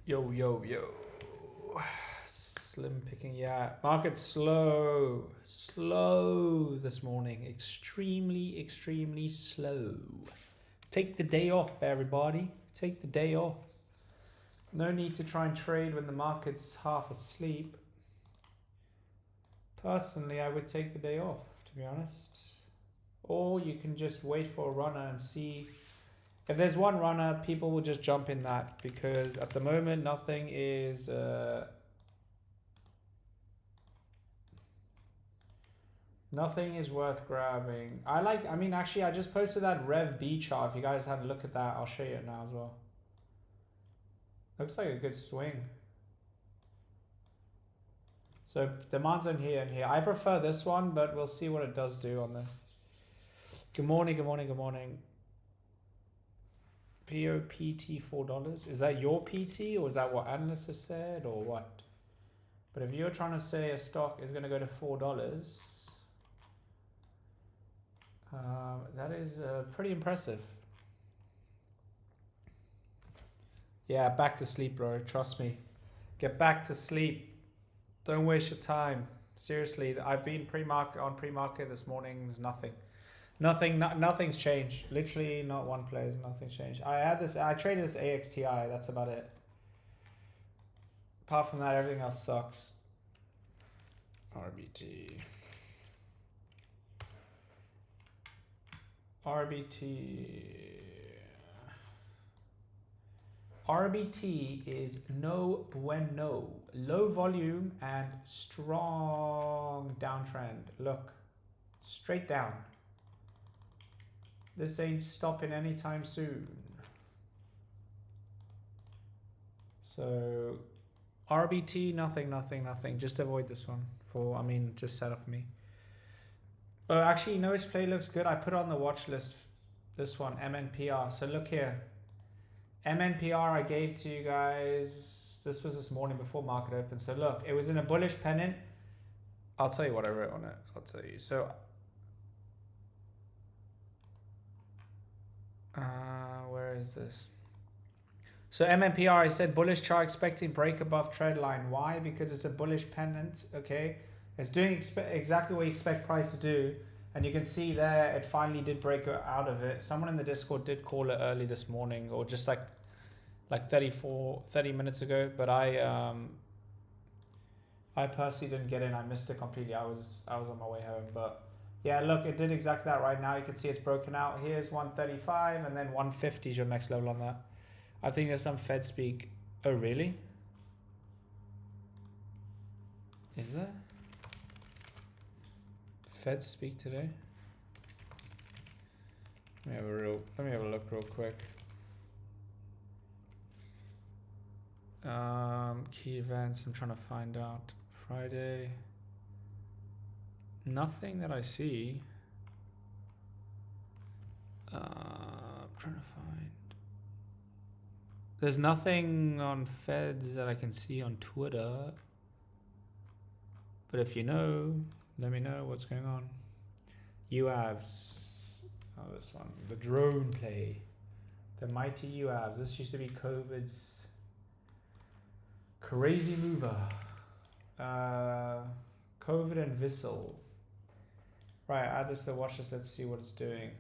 Yo, yo, yo. Slim picking, yeah. Market's slow. Slow this morning. Extremely, extremely slow. Take the day off, everybody. Take the day off. No need to try and trade when the market's half asleep. Personally, I would take the day off, to be honest. Or you can just wait for a runner and see. If there's one runner, people will just jump in that because at the moment nothing is nothing is worth grabbing. I mean actually I just posted that Rev B chart. If you guys had a look at that, I'll show you it now as well. Looks like a good swing. So demand zone here and here. I prefer this one, but we'll see what it does do on this. Good morning, good morning, good morning. POPT $4. Is that your PT or is that what analysts have said or what? But if you're trying to say a stock is going to go to $4, that is pretty impressive. Yeah, back to sleep, bro. Trust me. Get back to sleep. Don't waste your time. Seriously, I've been pre-market this morning. There's nothing. Nothing's changed. Literally not one place. Nothing's changed. I traded this AXTI. That's about it. Apart from that, everything else sucks. RBT is no bueno. Low volume and strong downtrend. Look, straight down. This ain't stopping anytime soon. So RBT, nothing. Just avoid this one just set up for me. Oh, actually, you know which play looks good? I put on the watch list this one, MNPR. So look here. MNPR I gave to you guys. This was this morning before market open. So look, it was in a bullish pennant. I'll tell you what I wrote on it. I'll tell you. So where is this? So MNPR, I said bullish chart expecting break above trend line. Why? Because it's a bullish pennant. Okay, it's doing exactly what you expect price to do, and you can see there it finally did break out of it. Someone in the Discord did call it early this morning, or just like 30 minutes ago. But I personally didn't get in. I missed it completely. I was on my way home, but. Yeah, look, it did exactly that right now. You can see it's broken out. Here's 135 and then 150 is your next level on that. I think there's some Fed speak. Oh, really? Is there? Fed speak today? Let me have a look real quick. Key events, I'm trying to find out. Friday. Nothing that I see. I'm trying to find. There's nothing on Feds that I can see on Twitter. But if you know, let me know what's going on. UAVs. Oh, this one. The drone play. The mighty UAVs. This used to be COVID's crazy mover. COVID and Vissel. Right, add this to the watch list. Let's see what it's doing.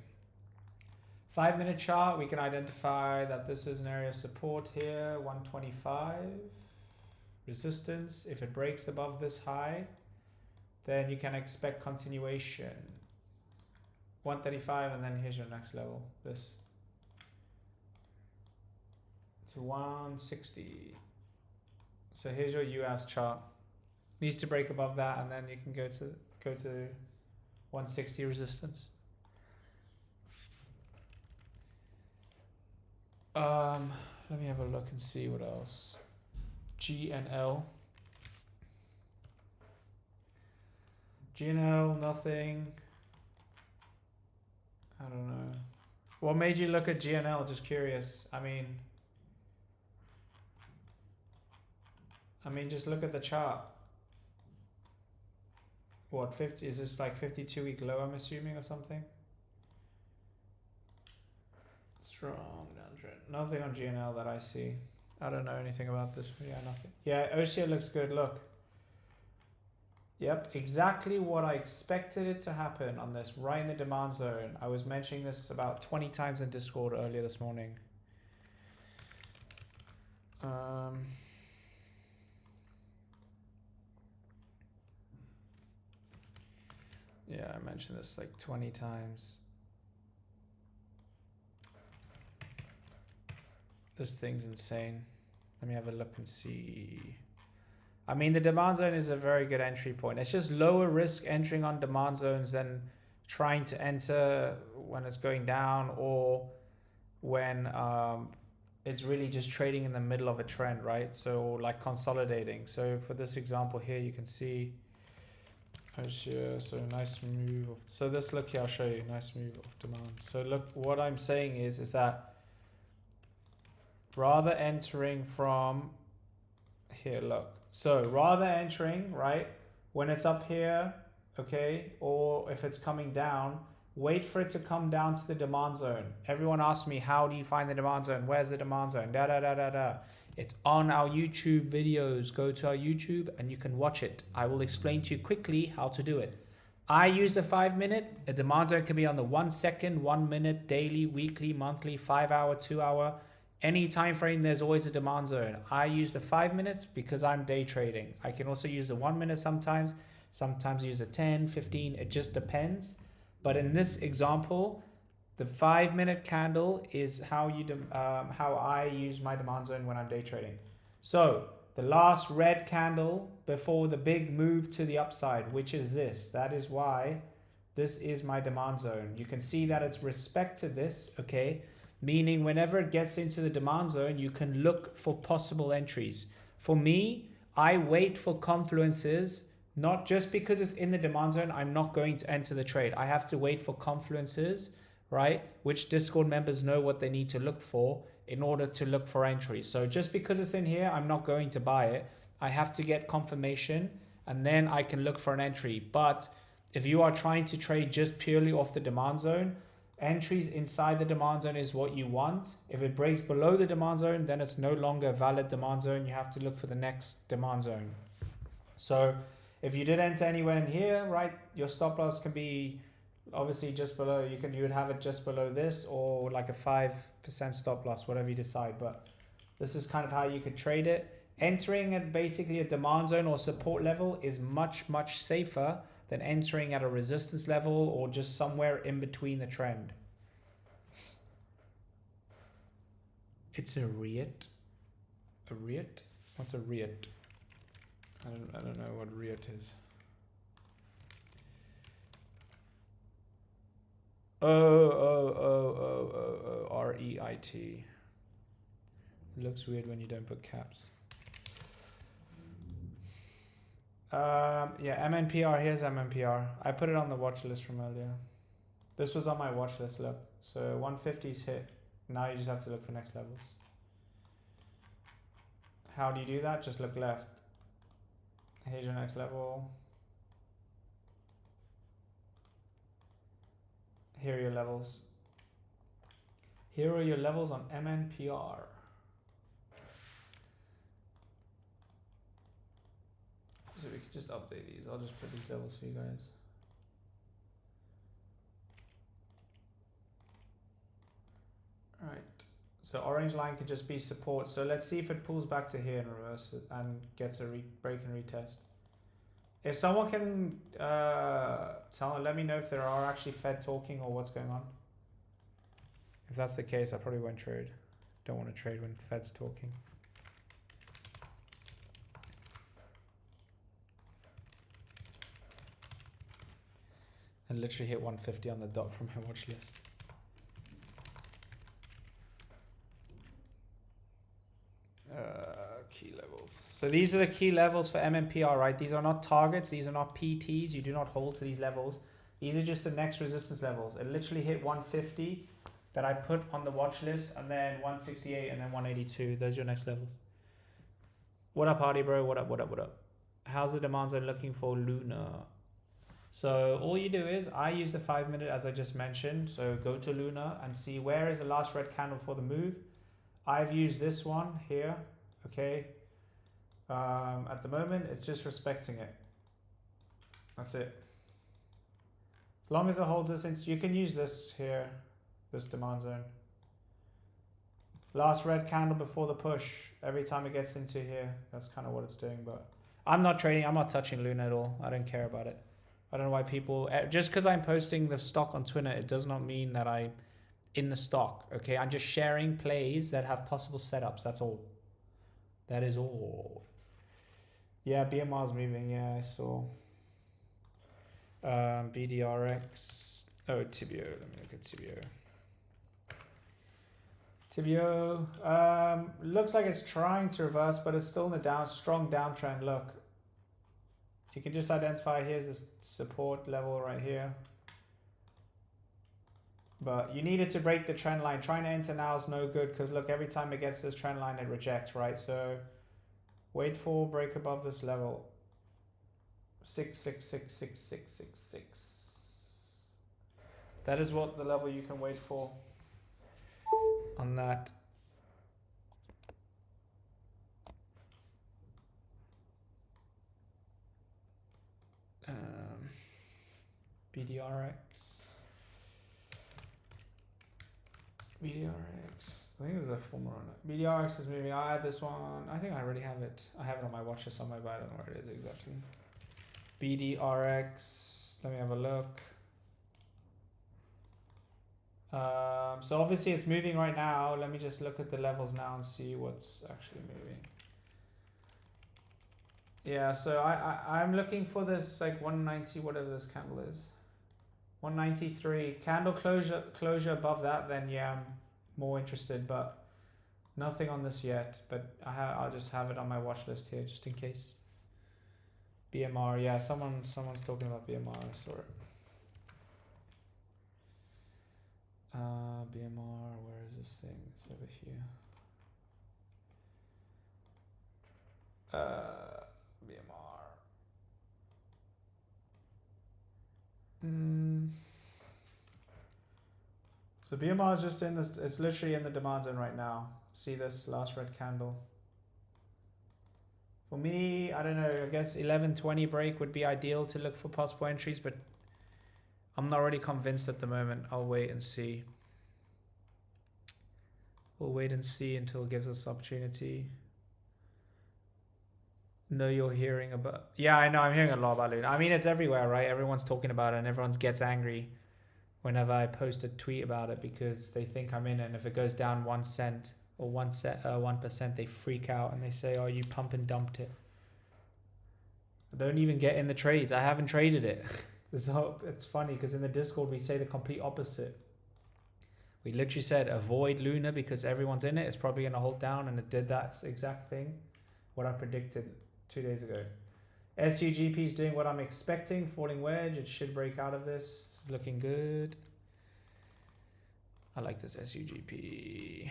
5-minute chart, we can identify that this is an area of support here, 125. Resistance, if it breaks above this high, then you can expect continuation. 135, and then here's your next level, this. It's 160. So here's your UAVs chart. Needs to break above that, and then you can go to 160 resistance. Let me have a look and see what else. GNL. GNL, nothing. I don't know. What made you look at GNL? Just curious. I mean, just look at the chart. What, 50? Is this like 52-week low, I'm assuming, or something? Strong downtrend. Nothing on GNL that I see. I don't know anything about this. Yeah, nothing. Yeah, OCA looks good. Look. Yep, exactly what I expected it to happen on this, right in the demand zone. I was mentioning this about 20 times in Discord earlier this morning. Yeah, I mentioned this like 20 times. This thing's insane. Let me have a look and see. I mean, the demand zone is a very good entry point. It's just lower risk entering on demand zones than trying to enter when it's going down or when it's really just trading in the middle of a trend, right? So like consolidating. So for this example here, you can see, so nice move. So this, look here, I'll show you, nice move of demand. So look, what I'm saying is that rather entering from here, look. So rather entering, right, when it's up here, okay, or if it's coming down, wait for it to come down to the demand zone. Everyone asks me, how do you find the demand zone? Where's the demand zone? It's on our YouTube videos. Go to our YouTube and you can watch it. I will explain to you quickly how to do it. I use the 5 minute. A demand zone can be on the 1 second, 1 minute, daily, weekly, monthly, 5 hour, 2 hour. Any time frame, there's always a demand zone. I use the 5 minutes because I'm day trading. I can also use the 1 minute sometimes use a 10, 15, it just depends. But in this example, the 5 minute candle is how I use my demand zone when I'm day trading. So the last red candle before the big move to the upside, which is this, that is why this is my demand zone. You can see that it's respect to this, okay? Meaning whenever it gets into the demand zone, you can look for possible entries. For me, I wait for confluences, not just because it's in the demand zone, I'm not going to enter the trade. I have to wait for confluences, right? Which Discord members know what they need to look for in order to look for entries. So just because it's in here, I'm not going to buy it. I have to get confirmation and then I can look for an entry. But if you are trying to trade just purely off the demand zone, entries inside the demand zone is what you want. If it breaks below the demand zone, then it's no longer a valid demand zone. You have to look for the next demand zone. So if you did enter anywhere in here, right, your stop loss can be obviously just below. You would have it just below this or like a 5% stop loss, whatever you decide. But this is kind of how you could trade it. Entering at basically a demand zone or support level is much, much safer than entering at a resistance level or just somewhere in between the trend. It's a REIT. A REIT? What's a REIT? I don't know what REIT is. REIT. It looks weird when you don't put caps. Yeah, MNPR, here's MNPR. I put it on the watch list from earlier. This was on my watch list, look. So 150's hit. Now you just have to look for next levels. How do you do that? Just look left. Here's your next level. Here are your levels. Here are your levels on MNPR. So we could just update these. I'll just put these levels for you guys. All right. So orange line could just be support. So let's see if it pulls back to here and reverse it and gets a break and retest. If someone can let me know if there are actually Fed talking or what's going on. If that's the case, I probably won't trade. Don't want to trade when Fed's talking. And literally hit 150 on the dot from my watch list. Key levels. So these are the key levels for MNPR, right? These are not targets. These are not PTs. You do not hold for these levels. These are just the next resistance levels. It literally hit 150 that I put on the watch list, and then 168 and then 182. Those are your next levels. What up, Hardy bro? What up, what up, what up? How's the demand zone looking for Luna? So all you do is, I use the 5 minute as I just mentioned. So go to Luna and see where is the last red candle for the move. I've used this one here, okay? At the moment, it's just respecting it. That's it. As long as it holds this, you can use this here, this demand zone. Last red candle before the push. Every time it gets into here, that's kind of what it's doing. But I'm not trading. I'm not touching Luna at all. I don't care about it. I don't know why people, just because I'm posting the stock on Twitter, it does not mean that I'm in the stock. Okay, I'm just sharing plays that have possible setups. That's all. That is all. Yeah, BMR's moving. Yeah, I saw. BDRX. Oh, Tibio. Let me look at Tibio. Tibio looks like it's trying to reverse, but it's still in the strong downtrend. Look, you can just identify here's a support level right here, but you needed to break the trend line. Trying to enter now is no good because look, every time it gets this trend line, it rejects, right? So wait for break above this level. 6666666. That is what the level you can wait for on that. BDRX. BDRX. I think there's a former on it. BDRX is moving. I had this one. I think I already have it. I have it on my watch list somewhere, but I don't know where it is exactly. BDRX. Let me have a look. So obviously it's moving right now. Let me just look at the levels now and see what's actually moving. Yeah, so I'm looking for this like 190, whatever this candle is. 193 candle closure above that, then yeah, I'm more interested, but nothing on this yet. But I'll just have it on my watch list here just in case. BMR, yeah, someone's talking about BMR. I saw it. BMR, where is this thing? It's over here. BMR. So BMR is just in this, it's literally in the demand zone right now. See this last red candle. For me, I don't know, I guess 1120 break would be ideal to look for possible entries, but I'm not really convinced at the moment. I'll wait and see. We'll wait and see until it gives us opportunity. No, you're hearing about... Yeah, I know. I'm hearing a lot about Luna. I mean, it's everywhere, right? Everyone's talking about it and everyone gets angry whenever I post a tweet about it because they think I'm in it. And if it goes down 1 cent or 1%, they freak out and they say, oh, you pump and dumped it. I don't even get in the trades. I haven't traded it. It's funny because in the Discord, we say the complete opposite. We literally said avoid Luna because everyone's in it. It's probably going to hold down, and it did that exact thing. What I predicted 2 days ago. SUGP is doing what I'm expecting. Falling wedge. It should break out of this. It's looking good. I like this SUGP.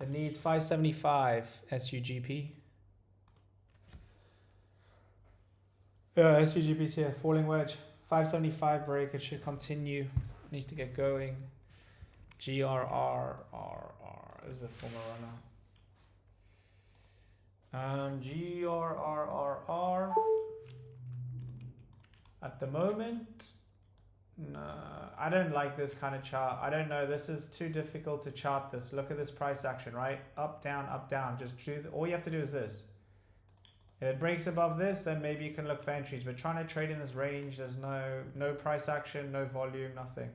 It needs 575 SUGP. SUGP's here. Falling wedge. 575 break. It should continue. It needs to get going. GRRRR is a former runner. GRRRR. At the moment, no, I don't like this kind of chart. I don't know. This is too difficult to chart this. Look at this price action, right? Up, down, up, down. Just do. All you have to do is this. If it breaks above this, then maybe you can look for entries. But trying to trade in this range, there's no price action, no volume, nothing.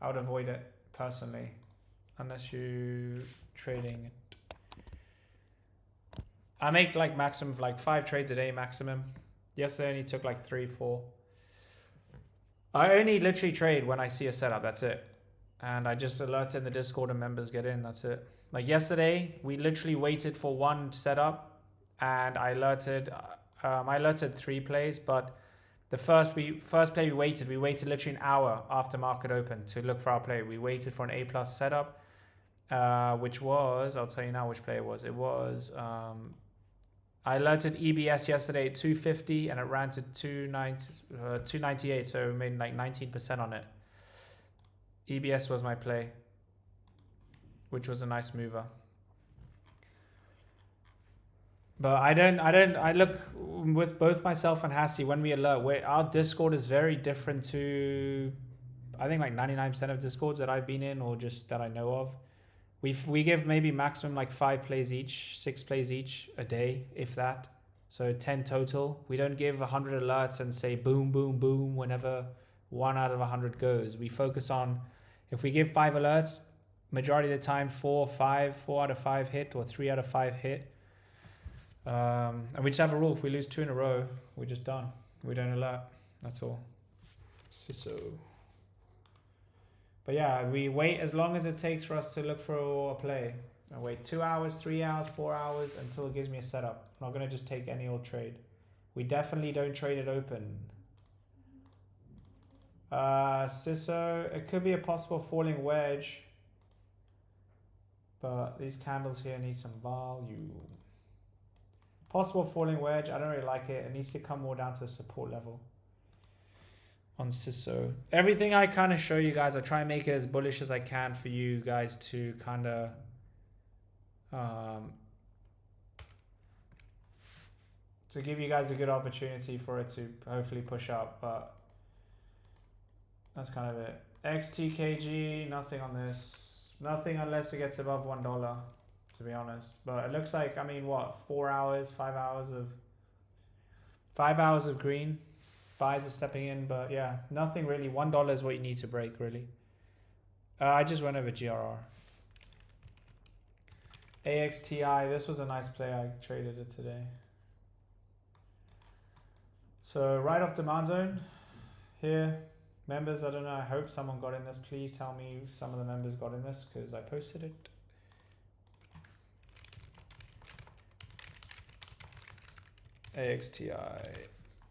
I would avoid it personally, unless you trading it. I make like maximum like 5 trades a day maximum. Yesterday I only took like 3, 4. I only literally trade when I see a setup. That's it. And I just alert in the Discord and members get in. That's it. Like yesterday, we literally waited for one setup. And I alerted 3 plays, but the first play we waited literally an hour after market open to look for our play. We waited for an A+ setup, which was, I'll tell you now which play it was. It was, I alerted EBS yesterday at 250 and it ran to 298, so we made like 19% on it. EBS was my play, which was a nice mover. But I look with both myself and Hassie when we alert, our Discord is very different to, I think like 99% of Discords that I've been in or just that I know of. We give maybe maximum like 5 plays each, 6 plays each a day, if that. So 10 total. We don't give 100 alerts and say boom, boom, boom whenever 1 out of 100 goes. We focus on, if we give 5 alerts, majority of the time 4 out of 5 hit or 3 out of 5 hit. And we just have a rule, if we lose 2 in a row, we're just done. We don't alert, that's all. So, but yeah, we wait as long as it takes for us to look for a play. I wait 2 hours, 3 hours, 4 hours until it gives me a setup. I'm not gonna just take any old trade. We definitely don't trade it open. Siso, it could be a possible falling wedge, but these candles here need some value. Possible falling wedge, I don't really like it. It needs to come more down to the support level on Siso. Everything I kind of show you guys, I try and make it as bullish as I can for you guys to kind of to give you guys a good opportunity for it to hopefully push up, but that's kind of it. XTKG, nothing on this. Nothing unless it gets above $1, to be honest. But it looks like, I mean, what, 4 hours, 5 hours of green. Buys are stepping in, but yeah, nothing really. $1 is what you need to break, really. I just went over GRR. AXTI, this was a nice play. I traded it today. So right off demand zone here. Members, I don't know, I hope someone got in this. Please tell me some of the members got in this because I posted it. AXTI.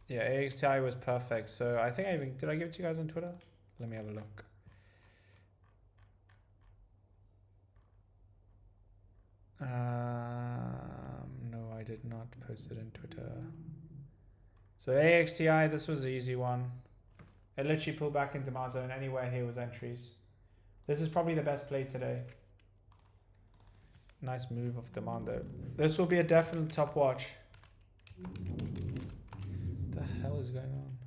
Yeah, AXTI was perfect. So I think did I give it to you guys on Twitter? Let me have a look. No, I did not post it in Twitter. So AXTI, this was the easy one. It literally pulled back into demand zone. Anywhere here was entries. This is probably the best play today. Nice move of demand though. This will be a definite top watch. What the hell is going on?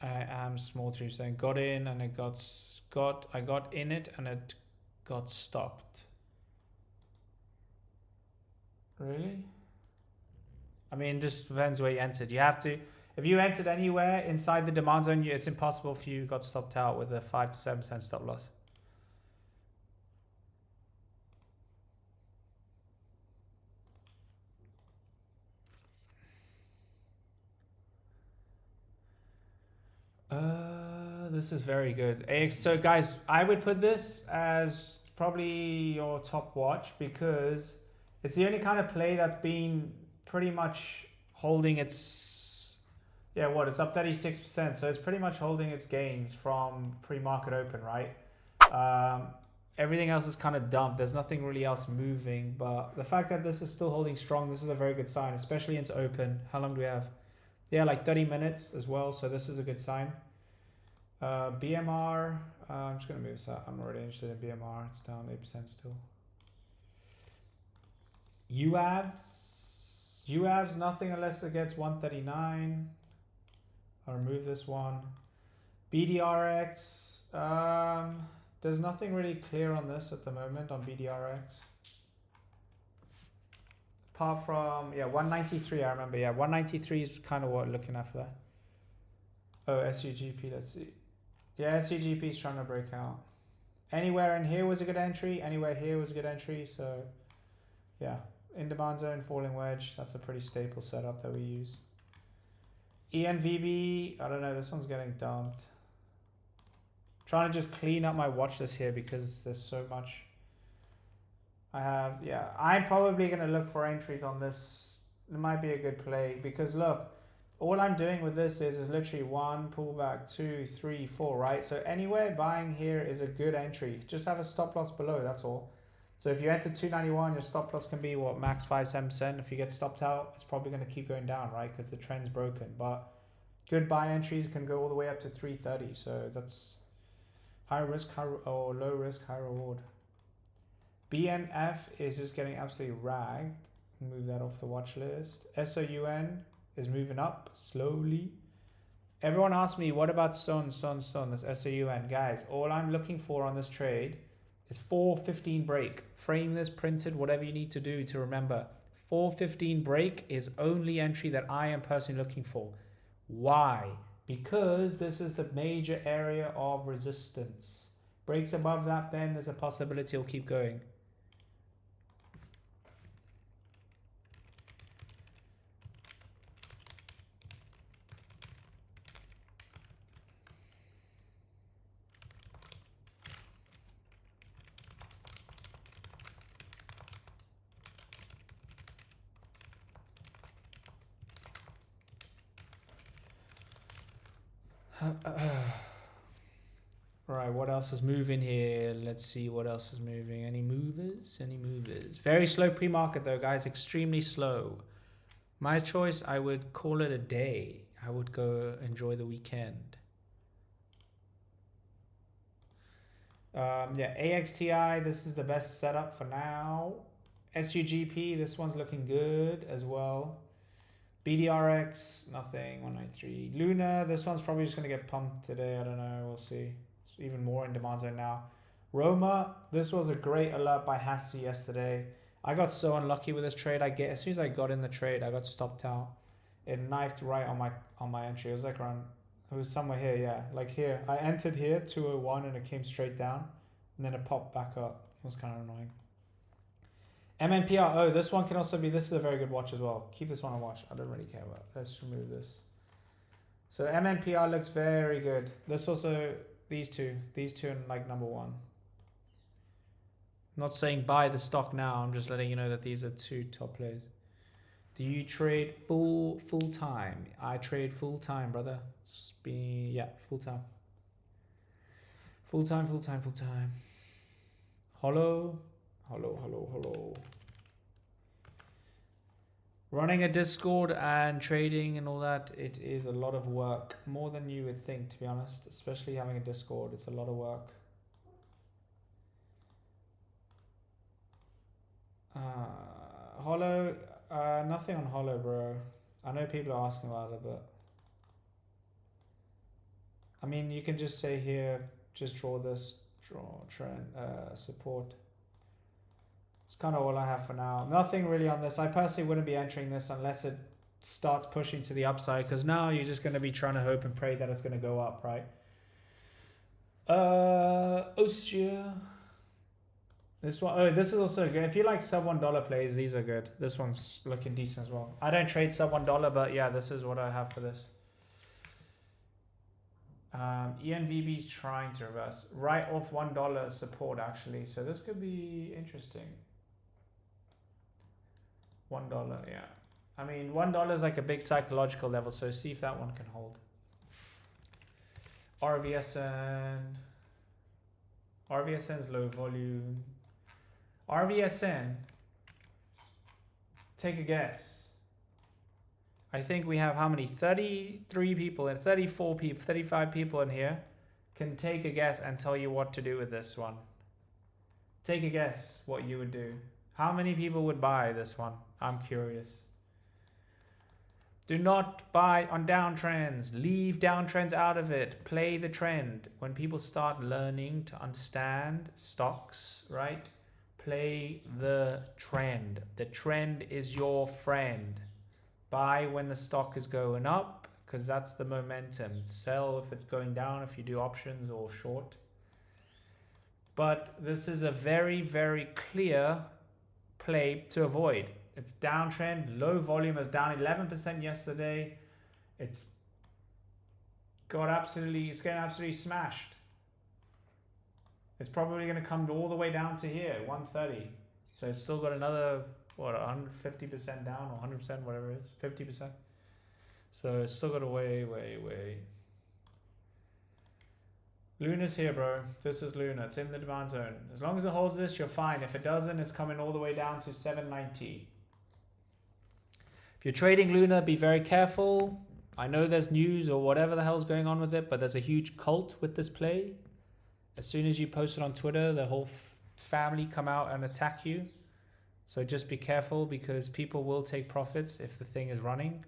I am small tree saying got in and it I got in it and it got stopped. Really? I mean, just depends where you entered. You have to, if you entered anywhere inside the demand zone, it's impossible if you got stopped out with a 5 to 7% stop loss. This is very good. So guys, I would put this as probably your top watch because it's the only kind of play that's been pretty much holding its, yeah, what, it's up 36%. So it's pretty much holding its gains from pre-market open, right? Everything else is kind of dumped. There's nothing really else moving, but the fact that this is still holding strong, this is a very good sign, especially into open. How long do we have? Yeah, like 30 minutes as well. So this is a good sign. BMR, I'm just going to move this out. I'm already interested in BMR. It's down 8% still. UAVs, nothing unless it gets 139. I'll remove this one. BDRX, there's nothing really clear on this at the moment on BDRX. Apart from, yeah, 193, I remember. Yeah, 193 is kind of what I'm looking at for that. Oh, SUGP, let's see. Yeah, SUGP is trying to break out. Anywhere in here was a good entry. Anywhere here was a good entry. So, yeah. In demand zone, falling wedge. That's a pretty staple setup that we use. ENVB, I don't know. This one's getting dumped. Trying to just clean up my watch list here because there's so much. I have, yeah. I'm probably going to look for entries on this. It might be a good play because look, all I'm doing with this is literally 1 pullback, 2, 3, 4, right? So anywhere buying here is a good entry. Just have a stop loss below, that's all. So if you enter 291, your stop loss can be what, max 5-7%. If you get stopped out, it's probably going to keep going down, right? Because the trend's broken. But good buy entries can go all the way up to 330. So that's high risk, or low risk, high reward. BNF is just getting absolutely ragged. Move that off the watch list. SOUN is moving up slowly. Everyone asks me, what about SON? This SOUN. Guys, all I'm looking for on this trade is 415 break. Frame this, printed, whatever you need to do to remember. 415 break is only entry that I am personally looking for. Why? Because this is the major area of resistance. Breaks above that, then there's a possibility it'll keep going. Right, what else is moving here? Let's see what else is moving. Any movers? Any movers? Very slow pre-market though, guys. Extremely slow. My choice, I would call it a day. I would go enjoy the weekend. Yeah, AXTI, this is the best setup for now. SUGP, this one's looking good as well. BDRX, nothing, 193. Luna, this one's probably just going to get pumped today. I don't know, we'll see. It's even more in demand zone now. Roma, this was a great alert by Hassi yesterday. I got so unlucky with this trade. As soon as I got in the trade, I got stopped out. It knifed right on my entry. It was like around, it was somewhere here, yeah. Like here. I entered here, 201, and it came straight down. And then it popped back up. It was kind of annoying. MNPR, oh, this one can also be, this is a very good watch as well. Keep this one on watch. I don't really care about it. Let's remove this. So MNPR looks very good. This also, these two and like number one. I'm not saying buy the stock now. I'm just letting you know that these are two top plays. Do you trade full time? I trade full time, brother. Yeah, full time. Full time. Hello. Running a Discord and trading and all that, it is a lot of work. More than you would think, to be honest. Especially having a Discord, it's a lot of work. Hollow, nothing on Hollow, bro. I know people are asking about it, but I mean, you can just say here, just draw trend, support. It's kind of all I have for now. Nothing really on this. I personally wouldn't be entering this unless it starts pushing to the upside, because now you're just going to be trying to hope and pray that it's going to go up, right? Ostia. This one, oh, this is also good. If you like sub $1 plays, these are good. This one's looking decent as well. I don't trade sub $1, but yeah, this is what I have for this. ENVB's trying to reverse. Right off $1 support, actually. So this could be interesting. $1, yeah. I mean, $1 is like a big psychological level, so see if that one can hold. RVSN's low volume. RVSN, take a guess. I think we have how many? 33 people and 34 people, 35 people in here can take a guess and tell you what to do with this one. Take a guess what you would do. How many people would buy this one? I'm curious. Do not buy on downtrends. Leave downtrends out of it. Play the trend. When people start learning to understand stocks, right? Play the trend. The trend is your friend. Buy when the stock is going up, because that's the momentum. Sell if it's going down, if you do options or short. But this is a very, very clear play to avoid. It's downtrend, low volume, is down 11% yesterday. It's getting absolutely smashed. It's probably going to come all the way down to here, 130. So it's still got another, what, 150% down or 100%, whatever it is, 50%. So it's still got a way. Luna's here, bro. This is Luna. It's in the demand zone. As long as it holds this, you're fine. If it doesn't, it's coming all the way down to 790. If you're trading Luna, be very careful. I know there's news or whatever the hell's going on with it, but there's a huge cult with this play. As soon as you post it on Twitter, the whole family come out and attack you. So just be careful, because people will take profits if the thing is running.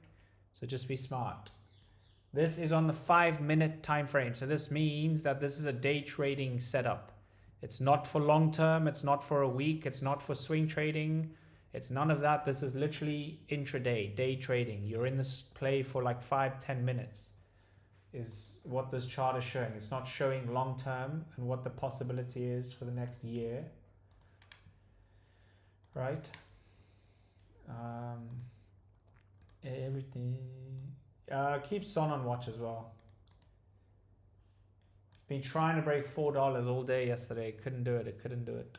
So just be smart. This is on the 5-minute time frame. So this means that this is a day trading setup. It's not for long term. It's not for a week. It's not for swing trading. It's none of that. This is literally intraday, day trading. You're in this play for like 5-10 minutes is what this chart is showing. It's not showing long term and what the possibility is for the next year. Right? Everything. Keep Son on watch as well. Been trying to break $4 all day yesterday. Couldn't do it. It couldn't do it.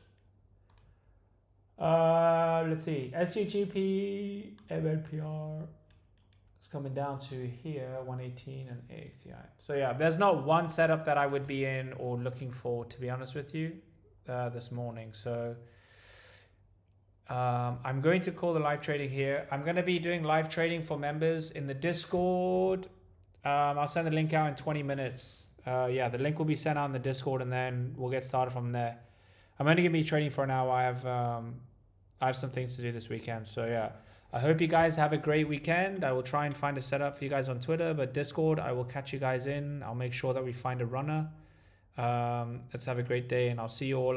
Let's see. SUGP, MLPR. It's coming down to here, 118 and AXTI. So yeah, there's not one setup that I would be in or looking for, to be honest with you, this morning. So I'm going to call the live trading here. I'm going to be doing live trading for members in the Discord. I'll send the link out in 20 minutes. Yeah, the link will be sent out in the Discord, and then we'll get started from there. I'm only going to be trading for an hour. I have some things to do this weekend. So yeah, I hope you guys have a great weekend. I will try and find a setup for you guys on Twitter, but Discord, I will catch you guys in. I'll make sure that we find a runner. Let's have a great day, and I'll see you all